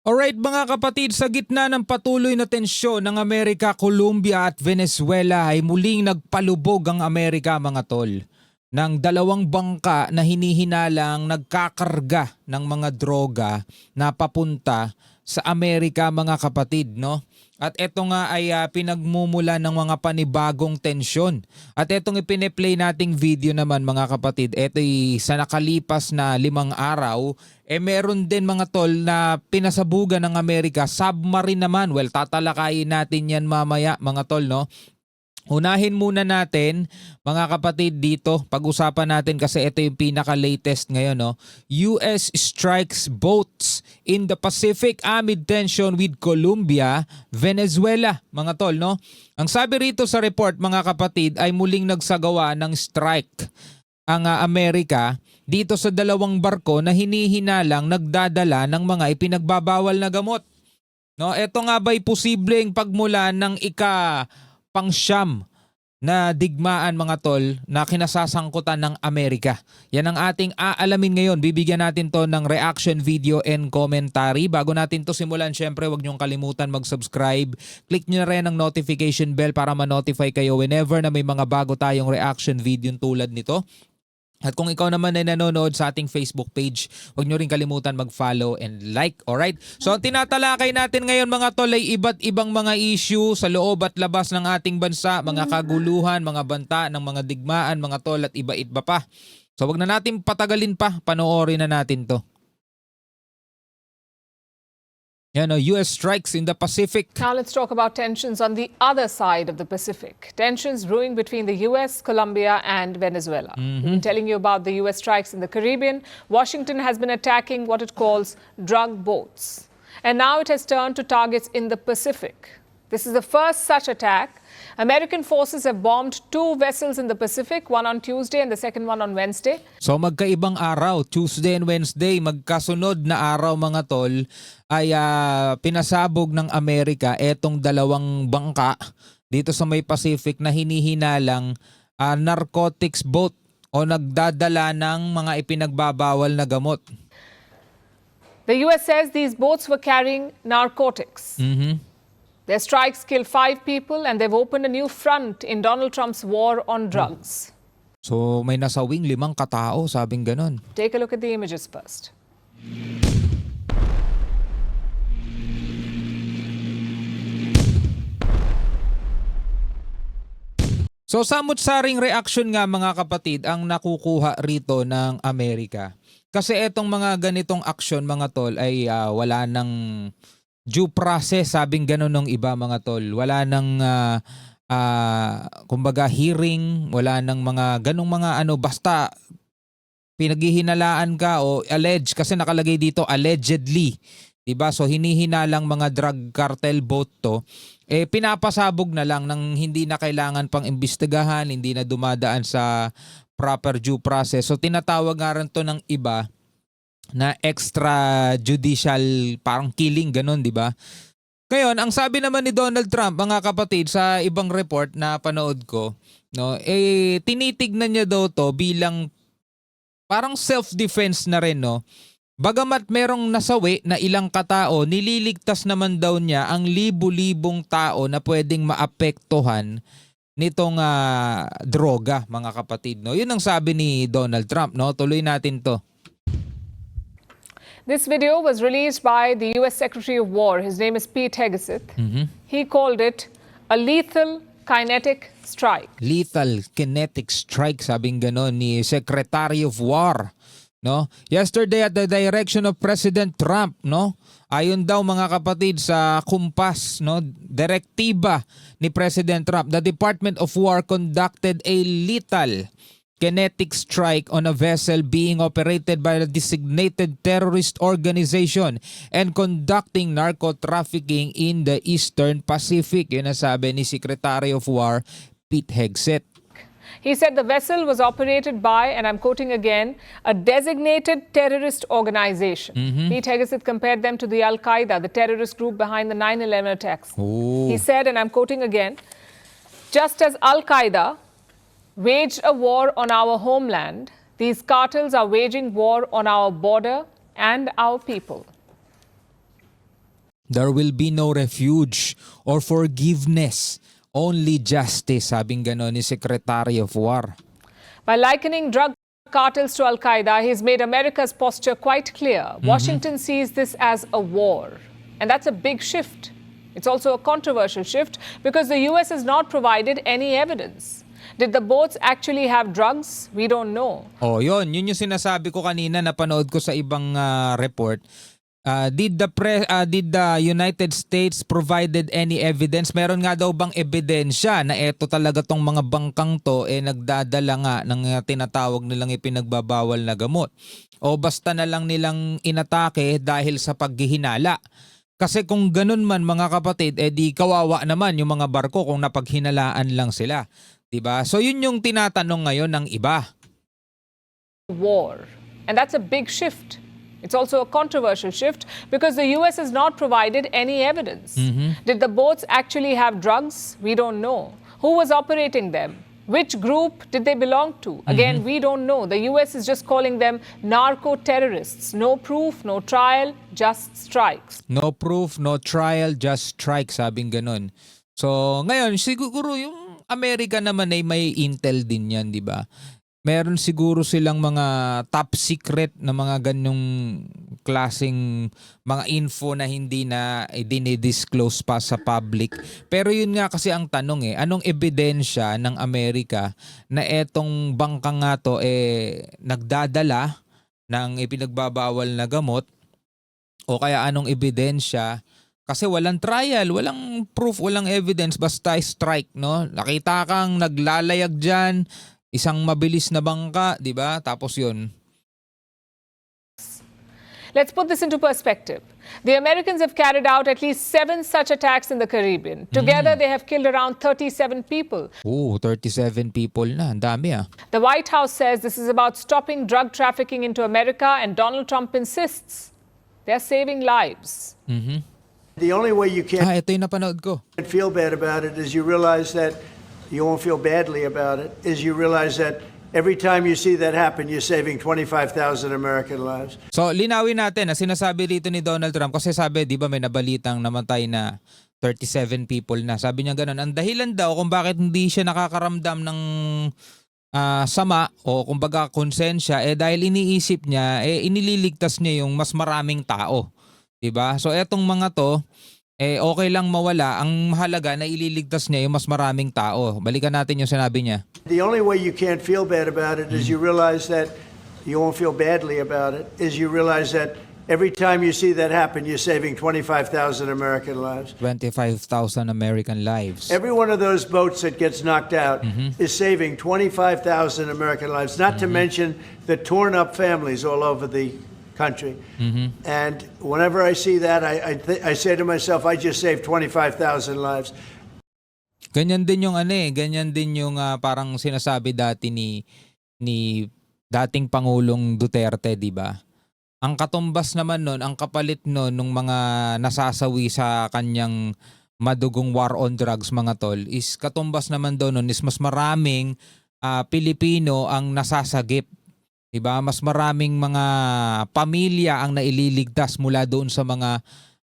Alright mga kapatid, sa gitna ng patuloy na tensyon ng Amerika, Colombia at Venezuela ay muling nagpalubog ang Amerika mga tol ng dalawang bangka na hinihinalang nagkakarga ng mga droga na papunta sa Amerika mga kapatid, no? At ito nga ay pinagmumula ng mga panibagong tensyon. At itong ipine-play nating video naman mga kapatid, ito ay sa nakalipas na 5 araw, meron din mga tol na pinasabugan ng Amerika, submarine naman. Well, tatalakayin natin yan mamaya mga tol, no? Unahin muna natin mga kapatid dito, pag-usapan natin kasi ito yung pinaka-latest ngayon. No? US strikes boats in the Pacific amid tension with Colombia, Venezuela. Mga tol, no? Ang sabi rito sa report mga kapatid ay muling nagsagawa ng strike ang Amerika dito sa dalawang barko na hinihinalang nagdadala ng mga ipinagbabawal na gamot. No? Ito nga ba'y posibleng pagmulan ng pang-siyam na digmaan mga tol na kinasasangkutan ng Amerika. Yan ang ating aalamin ngayon. Bibigyan natin to ng reaction video and commentary. Bago natin to simulan, syempre huwag niyong kalimutan mag-subscribe. Click niyo na rin ang notification bell para ma-notify kayo whenever na may mga bago tayong reaction video tulad nito. At kung ikaw naman ay nanonood sa ating Facebook page, huwag nyo rin kalimutan mag-follow and like, alright? So ang tinatalakay natin ngayon mga tol ay iba't ibang mga issue sa loob at labas ng ating bansa, mga kaguluhan, mga banta ng mga digmaan, mga tol at iba-iba pa. So huwag na natin patagalin pa, panoorin na natin to. Yan o, US strikes in the Pacific. Now let's talk about tensions on the other side of the Pacific. Tensions brewing between the US, Colombia and Venezuela. We've been telling you about the US strikes in the Caribbean. Washington has been attacking what it calls drug boats. And now it has turned to targets in the Pacific. This is the first such attack. American forces have bombed 2 vessels in the Pacific, one on Tuesday and the second one on Wednesday. So magkaibang araw, Tuesday and Wednesday, magkasunod na araw mga tol, ay pinasabog ng Amerika etong dalawang bangka dito sa may Pacific na hinihinalang narcotics boat o nagdadala ng mga ipinagbabawal na gamot. The US says these boats were carrying narcotics. Their strikes killed 5 people and they've opened a new front in Donald Trump's war on drugs. So may nasawing 5 katao, sabing ganon. Take a look at the images first. So samot-saring reaction nga mga kapatid ang nakukuha rito ng Amerika. Kasi etong mga ganitong aksyon mga tol ay wala nang due process, sabing gano'n ng iba mga tol. Wala nang kumbaga hearing, wala nang mga ganong mga basta pinaghihinalaan ka o alleged kasi nakalagay dito allegedly. Diba? So hinihinalang mga drug cartel boat to, pinapasabog na lang nang hindi na kailangan pang imbestigahan, hindi na dumadaan sa proper due process. So tinatawag nga rin to ng iba na extrajudicial parang killing, ganun, di ba? Ngayon, ang sabi naman ni Donald Trump, mga kapatid, sa ibang report na panood ko, no, tinitignan niya daw to bilang parang self-defense na rin, no? Bagamat merong nasawi na ilang katao, nililigtas naman daw niya ang libu-libong tao na pwedeng maapektuhan nitong droga, mga kapatid, no? Yun ang sabi ni Donald Trump, no? Tuloy natin to. This video was released by the US Secretary of War. His name is Pete Hegseth. He called it a lethal kinetic strike. Lethal kinetic strike, sabing ganon ni Secretary of War. No? Yesterday at the direction of President Trump, no? Ayon daw mga kapatid sa kumpas, no, direktiba ni President Trump, the Department of War conducted a lethal kinetic strike on a vessel being operated by a designated terrorist organization and conducting narco-trafficking in the Eastern Pacific. Yun ang sabi ni Secretary of War Pete Hegseth. He said the vessel was operated by, and I'm quoting again, a designated terrorist organization. Pete Hegseth compared them to the Al-Qaeda, the terrorist group behind the 9/11 attacks. He said, and I'm quoting again, just as Al-Qaeda waged a war on our homeland, these cartels are waging war on our border and our people. There will be no refuge or forgiveness, only justice, sabing ganon ni Secretary of War. By likening drug cartels to Al-Qaeda, he's made America's posture quite clear. Washington sees this as a war. And that's a big shift. It's also a controversial shift because the US has not provided any evidence. Did the boats actually have drugs? We don't know. Oh, yun yung sinasabi ko kanina, napanood ko sa ibang report. Did the United States provided any evidence? Meron nga daw bang ebidensya na eto talaga tong mga bangkang to nagdadala nga ng tinatawag nilang ipinagbabawal na gamot? O basta na lang nilang inatake dahil sa paghihinala? Kasi kung ganun man mga kapatid, di kawawa naman yung mga barko kung napaghinalaan lang sila. Diba? So yun yung tinatanong ngayon ng iba. War. And that's a big shift. It's also a controversial shift because the US has not provided any evidence. Did the boats actually have drugs? We don't know. Who was operating them? Which group did they belong to? Again, we don't know. The US is just calling them narco-terrorists. No proof, no trial, just strikes. No proof, no trial, just strike, sabing ganun. So ngayon, siguro yung Amerika naman ay may intel din yan, di ba? Meron siguro silang mga top secret na mga ganyong klaseng mga info na hindi na dinidisclose pa sa public. Pero yun nga kasi ang tanong anong ebidensya ng Amerika na etong bangka nga to nagdadala ng ipinagbabawal na gamot o kaya anong ebidensya? Kasi walang trial, walang proof, walang evidence, basta strike, no? Nakita kang naglalayag dyan, isang mabilis na bangka, di ba? Tapos yun. Let's put this into perspective. The Americans have carried out at least 7 such attacks in the Caribbean. Together, they have killed around 37 people. 37 people na. Ang dami The White House says this is about stopping drug trafficking into America, and Donald Trump insists they're saving lives. The only way you can't ito yung napanood ko. feel bad about it is you realize that you won't feel badly about it, is you realize that every time you see that happen, you're saving 25,000 American lives. So, linawin natin na sinasabi dito ni Donald Trump kasi sabi, di ba may nabalitang namatay na 37 people na. Sabi niya ganun. Ang dahilan daw kung bakit hindi siya nakakaramdam ng sama o kumbaga konsensya dahil iniisip niya inililigtas niya yung mas maraming tao. Diba? So etong mga to okay lang mawala, ang mahalaga na ililigtas niya yung mas maraming tao. Balikan natin yung sinabi niya. The only way you can't feel bad about it is you realize that you won't feel badly about it, is you realize that every time you see that happen, you're saving 25,000 American lives. 25,000 American lives. Every one of those boats that gets knocked out is saving 25,000 American lives, not to mention the torn up families all over the country. And whenever I see that, I say to myself, I just saved 25,000 lives. Ganyan din yung ganyan din yung parang sinasabi dati ni dating Pangulong Duterte, di ba? Ang katumbas naman nun, ang kapalit nun nung mga nasasawi sa kanyang madugong war on drugs mga tol is katumbas naman doon nun is mas maraming Pilipino ang nasasagip. Diba? Mas maraming mga pamilya ang naililigtas mula doon sa mga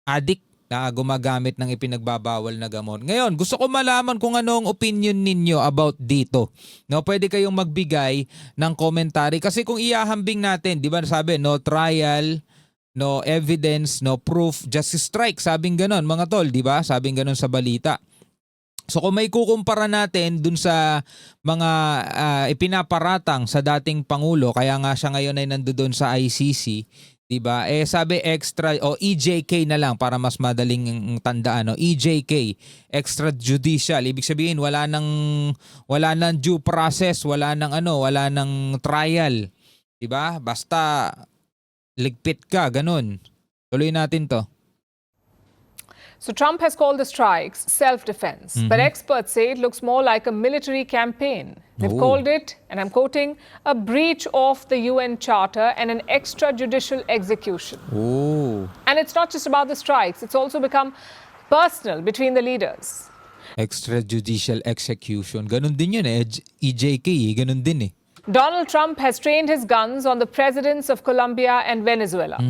addict na gumagamit ng ipinagbabawal na gamot. Ngayon, gusto ko malaman kung ano ang opinion ninyo about dito. No, pwede kayong magbigay ng commentary kasi kung iahambing natin, 'di ba? Sabi, no trial, no evidence, no proof, just strike. Sabing ganoon, mga tol, 'di ba? Sabing ganoon sa balita. So kung may kukumpara natin dun sa mga ipinaparatang sa dating Pangulo, kaya nga siya ngayon ay nandoon sa ICC, diba? Sabi extra o EJK na lang para mas madaling tandaan, no? EJK, extrajudicial. Ibig sabihin wala nang due process, wala nang trial. Diba? Basta ligpit ka, ganun. Tuloy natin to. So Trump has called the strikes self-defense, but experts say it looks more like a military campaign. They've called it, and I'm quoting, a breach of the UN Charter and an extrajudicial execution. And it's not just about the strikes, it's also become personal between the leaders. Extrajudicial execution. Ganun din yun EJK, ganun din Donald Trump has trained his guns on the presidents of Colombia and Venezuela.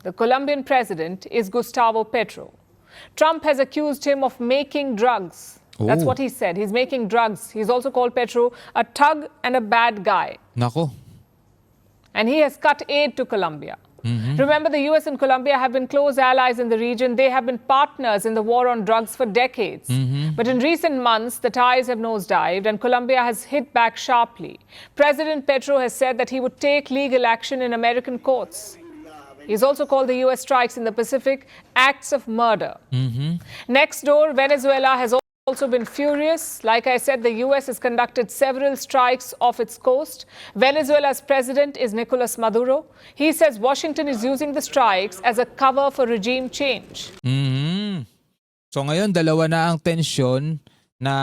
The Colombian president is Gustavo Petro. Trump has accused him of making drugs. That's Oh. what he said. He's making drugs. He's also called Petro a thug and a bad guy. Nako. And he has cut aid to Colombia. Remember, the US and Colombia have been close allies in the region. They have been partners in the war on drugs for decades. But in recent months, the ties have nosedived and Colombia has hit back sharply. President Petro has said that he would take legal action in American courts. He's also called the US strikes in the Pacific acts of murder. Next door, Venezuela has also been furious. Like I said, the US has conducted several strikes off its coast. Venezuela's president is Nicolas Maduro. He says Washington is using the strikes as a cover for regime change. So ngayon, dalawa na ang tensyon na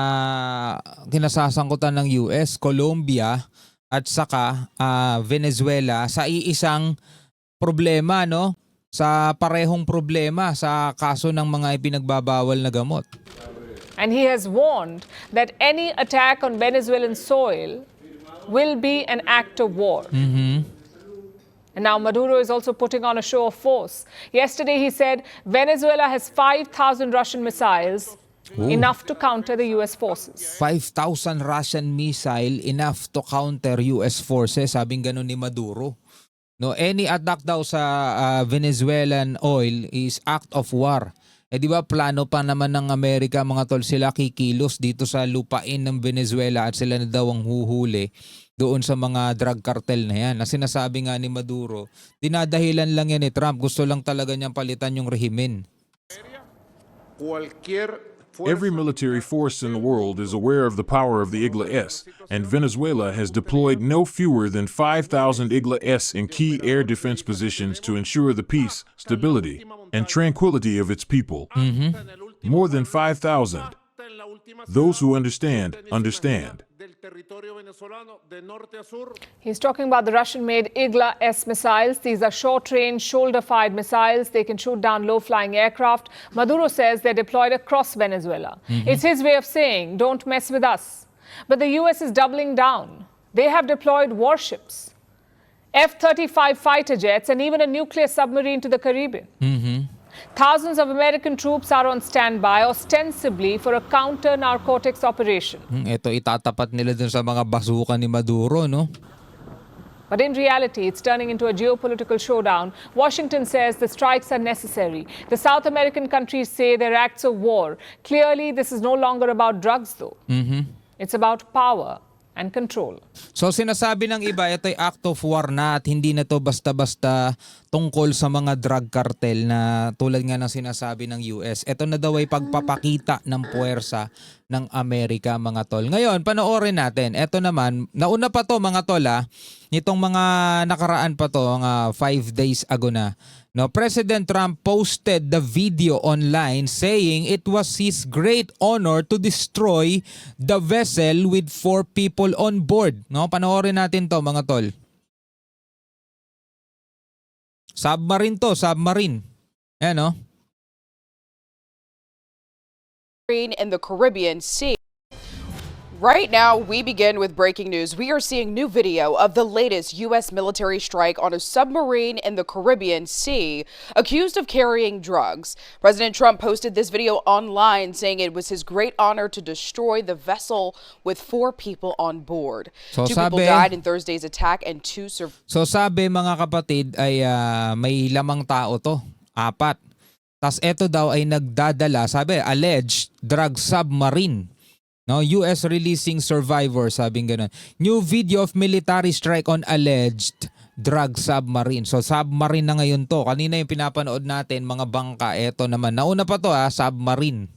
kinasasangkutan ng US, Colombia at saka Venezuela sa iisang problema, no? Sa parehong problema sa kaso ng mga ipinagbabawal na gamot. And he has warned that any attack on Venezuelan soil will be an act of war. And now Maduro is also putting on a show of force. Yesterday he said Venezuela has 5,000 Russian missiles, enough to counter the US forces. 5,000 Russian missile enough to counter US forces, sabing ganun ni Maduro. No, any attack daw sa Venezuelan oil is act of war. Eh di ba plano pa naman ng Amerika mga tol, sila kikilos dito sa lupain ng Venezuela at sila na daw ang huhuli doon sa mga drug cartel na yan. Na sinasabi nga ni Maduro, dinadahilan lang yan ni Trump, gusto lang talaga niyang palitan yung rehimen. Every military force in the world is aware of the power of the IGLA-S, and Venezuela has deployed no fewer than 5,000 IGLA-S in key air defense positions to ensure the peace, stability, and tranquility of its people. More than 5,000. Those who understand, understand. He's talking about the Russian-made Igla-S missiles. These are short-range, shoulder-fired missiles. They can shoot down low-flying aircraft. Maduro says they're deployed across Venezuela. It's his way of saying, don't mess with us. But the US is doubling down. They have deployed warships, F-35 fighter jets, and even a nuclear submarine to the Caribbean. Thousands of American troops are on standby, ostensibly for a counter-narcotics operation. Ito itatapat nila dun sa mga basuka ni Maduro, no? But in reality, it's turning into a geopolitical showdown. Washington says the strikes are necessary. The South American countries say they're acts of war. Clearly, this is no longer about drugs, though. It's about power and control. So sinasabi ng iba, ito'y act of war na at hindi na to basta-basta tungkol sa mga drug cartel na tulad nga ng sinasabi ng US. Ito na daw ay pagpapakita ng puwersa ng Amerika, mga tol. Ngayon, panoorin natin. Ito naman, nauna pa to mga tol nitong mga nakaraan pa to, mga 5 days ago na. No, President Trump posted the video online saying it was his great honor to destroy the vessel with 4 people on board. No, panoorin natin to mga tol. Submarine to, submarine. Ayan, no? In the Caribbean Sea. Right now, we begin with breaking news. We are seeing new video of the latest U.S. military strike on a submarine in the Caribbean Sea, accused of carrying drugs. President Trump posted this video online, saying it was his great honor to destroy the vessel with 4 people on board. So 2 people sabi- died in Thursday's attack and 2 survived. So sabi mga kapatid ay may lamang tao to, 4. Tas eto daw ay nagdadala, sabi alleged drug submarine. No, US releasing survivor, sabing ganun. New video of military strike on alleged drug submarine. So submarine na ngayon to. Kanina yung pinapanood natin mga bangka, eto naman. Nauna pa to submarine.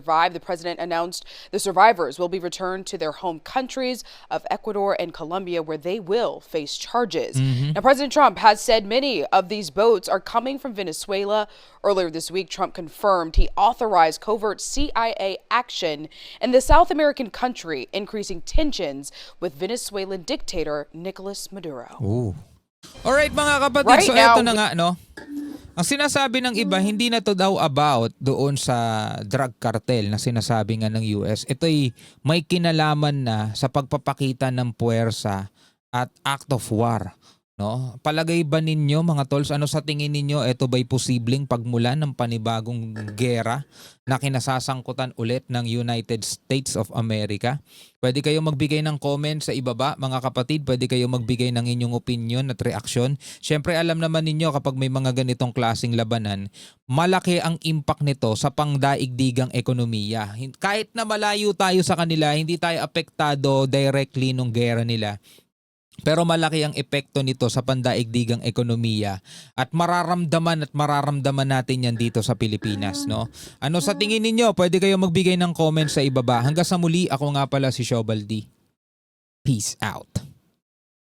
The president announced the survivors will be returned to their home countries of Ecuador and Colombia, where they will face charges. Now, President Trump has said many of these boats are coming from Venezuela. Earlier this week, Trump confirmed he authorized covert CIA action in the South American country, increasing tensions with Venezuelan dictator Nicolas Maduro. Ooh. Alright mga kapatid, Right so now, eto na nga, no? Ang sinasabi ng iba, hindi na to daw about doon sa drug cartel na sinasabi nga ng US. Ito'y may kinalaman na sa pagpapakita ng puwersa at act of war. No? Palagay ba ninyo mga tols, ano sa tingin ninyo, ito ba'y posibleng pagmulan ng panibagong gera na kinasasangkutan ulit ng United States of America? Pwede kayo magbigay ng comment sa ibaba mga kapatid, pwede kayo magbigay ng inyong opinion at reaksyon. Siyempre alam naman ninyo kapag may mga ganitong klaseng labanan, malaki ang impact nito sa pangdaigdigang ekonomiya. Kahit na malayo tayo sa kanila, hindi tayo apektado directly nung gera nila. Pero malaki ang epekto nito sa pandaigdigang ekonomiya at mararamdaman natin yan dito sa Pilipinas, no? Ano sa tingin ninyo? Pwede kayo magbigay ng comment sa ibaba. Hanggang sa muli, ako nga pala si Shobaldi. Peace out.